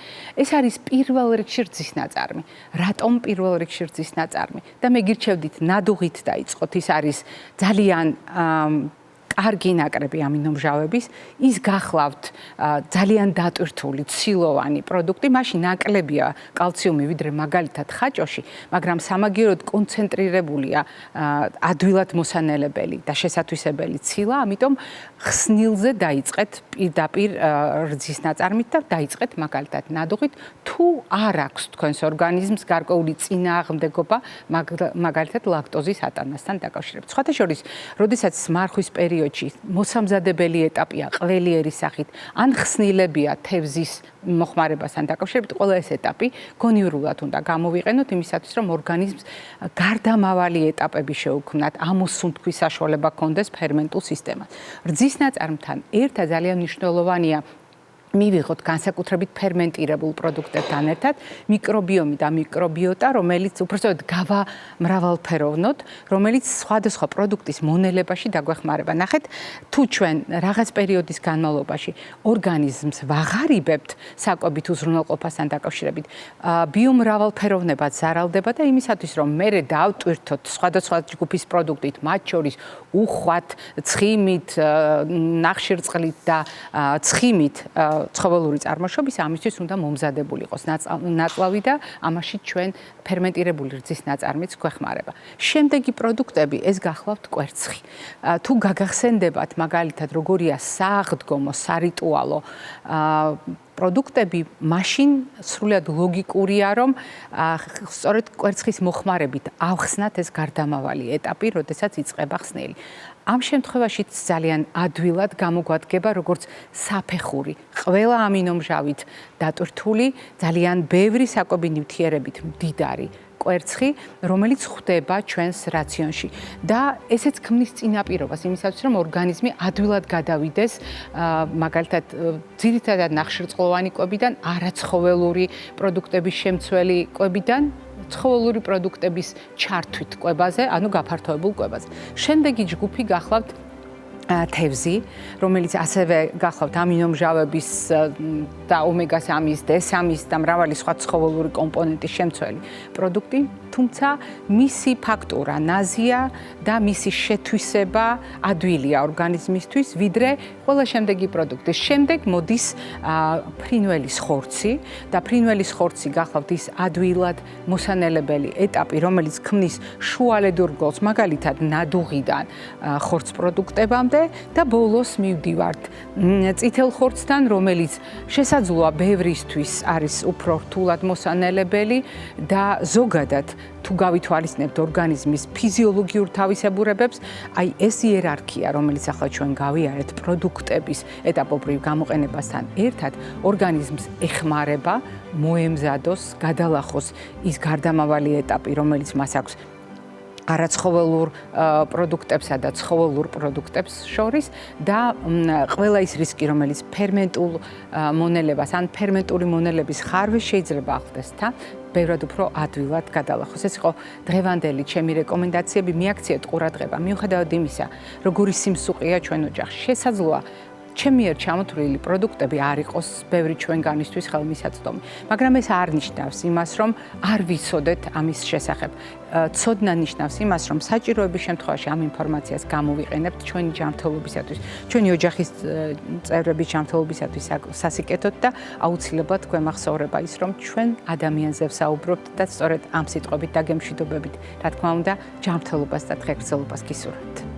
ეს არის პირველ რიგში რძის ნაწარმი. რატომ პირველ რიგში რძის ნაწარმი? და მე გირჩევდით ნადუღით დაიწყოთ. ის არის ძალიან კარგი ნაკრები ამინომჟავების, ის გახლავთ ძალიან დატვირთული, ცილოვანი პროდუქტი, მაშინ ნაკლებია კალციუმი ვიდრე მაგალითად ხაჭოში, მაგრამ სამაგიეროდ კონცენტრირებულია ადვილად მოსანელებელი და შესათვისებელი ცილა, ამიტომ ხსნილზე დაიწყეთ პირდაპირ რძის ნაწარმით და დაიწყეთ მაგალითად ნადუღით, თუ არ აქვს თქვენს ორგანიზმს გარკვეული წინააღმდეგობა მაგალითად ლაქტოზის ატანასთან დაკავშირებით. სხვათა შორის, როდესაც მარხვის პერიოდში მოსამზადებელი ეტაპია ყველიერი სახით, ან ხსნილებია თევზის მოხმარებასთან დაკავშირებით, ყველა ეს ეტაპი გონივრულად უნდა გამოვიყენოთ იმისათვის, რომ ორგანიზმს გარდამავალი ეტაპები შეუქმნათ, ამოსუნთქვის საშუალება ჰქონდეს ფერმენტულ სისტემას. რძის ნაწარმთან ერთად ძალიან მნიშვნელოვანია მივიღოთ განსაკუთრებით ფერმენტირებულ პროდუქტებთან ერთად მიკრობიომი და მიკრობიოტა, რომელიც უბრალოდ გავამრავალფეროვნოთ, რომელიც სხვადასხვა პროდუქტის მონელებაში დაგვეხმარება. ნახეთ, თუ ჩვენ რაღაც პერიოდის განმავლობაში ორგანიზმს ვაღარიბებთ საკვებით უზრუნველყოფასთან დაკავშირებით, ბიომრავალფეროვნება ზარალდება და იმისათვის, რომ მერე დავტვირთოთ სხვადასხვა ჯგუფის პროდუქტით, მათ შორის უხვად, ცხიმით, ნახშირწყლით და ცხიმით ცხოველური წარმოშობის, ამისთვის უნდა მომზადებული იყოს ნაწლავი და ამაში ჩვენ ფერმენტირებული რძის ნაწარმიც გვეხმარება. შემდეგი პროდუქტები, ეს გახლავთ კვერცხი. თუ გაგახსენდებათ მაგალითად როგორია სააღდგომო, სარიტუალო პროდუქტები, მაშინ სრულად ლოგიკურია, რომ სწორედ კვერცხის მოხმარებით ავხსნათ ეს გარდამავალი ეტაპი, როდესაც იწყება ხსნელი. ამ შემთხვევაშიც ძალიან ადვილად გამოგვადგება როგორც საფეხური, ყველა ამინომჟავით დატვირთული, ძალიან ბევრი საკვები ნივთიერებით მდიდარი კვერცხი, რომელიც ხვდება ჩვენს რაციონში და ესეც ქმნის წინაპირობას იმისათვის, რომ ორგანიზმი ადვილად გადავიდეს მაგალითად ძირითადად ნახშირწყლოვანი კვებიდან არაცხოველური პროდუქტების შემცველი კვებიდან ცხოველური პროდუქტების ჩართვით კვებაზე, ანუ გაფართოებულ კვებაზე. შემდეგი ჯგუფი გახლავთ თევზი, რომელიც ასევე გახლავთ ამინომჟავების და ომეგა-3-ის, D3-ის და მრავალი სხვა ცხოველური კომპონენტის შემცველი პროდუქტი, თუმცა მისი ფაქტურა ნაზია და მისი შეთვისება ადვილია ორგანიზმისთვის, ვიდრე ყველა შემდეგი პროდუქტის. შემდეგ მოდის ფრინველის ხორცი და ფრინველის ხორცი გახლავთ ის ადვილად მოსანელებელი ეტაპი, რომელიც ქმნის შუალედურ რგოლს, მაგალითად ნადუღიდან ხორც პროდუქტებამდე და ბოლოს მივდივართ წითელ ხორცთან, რომელიც შესაძლოა ბევრისთვის არის უფრო რთულად მოსანელებელი და ზოგადად თუ გავითვალისწინებთ ორგანიზმის ფიზიოლოგიურ თავისებურებებს, აი ეს იერარქია, რომელიც ახლა ჩვენ გავიარეთ პროდუქტების ეტაპობრივ გამოყენებასთან ერთად, ორგანიზმს ეხმარება მოემზადოს, გადალახოს ის გარდამავალი ეტაპი, რომელიც მას აქვს არაცხოველურ პროდუქტებსა და ცხოველურ პროდუქტებს შორის და ყველა ის რისკი, რომელიც ფერმენტულ მონელებას ან ფერმენტული მონელების ხარვის შეიძლება ახლდეს თან, ბევრად უფრო ადვილად გადალახოს. ეს იყო დღევანდელი ჩემი რეკომენდაციები, მიაქციეთ ყურადღება, მიუხედავად იმისა, როგორი სიმსუყეა ჩვენ ოჯახში. შესაძლოა ჩემი ერთ ჩამოთვლილი პროდუქტები არ იყოს ბევრი ჩვენგანისთვის ხელმისაწვდომი. მაგრამ ეს არ ნიშნავს იმას, რომ არ ვიცოდეთ ამის შესახებ. ცოდნა ნიშნავს იმას, რომ საჭიროების შემთხვევაში ამ ინფორმაციას გამოვიყენებთ ჩვენი ჯანმრთელობისათვის, ჩვენი ოჯახის წევრების ჯანმრთელობისათვის სასიკეთოდ და აუცილებლად გვემახსოვრება ის, რომ ჩვენ ადამიანზე ვსაუბრობთ და სწორედ ამ სიტყვებით და გემშვიდობებით, რა თქმა უნდა, ჯანმრთელობას და დღეგრძელობას გისურვებთ.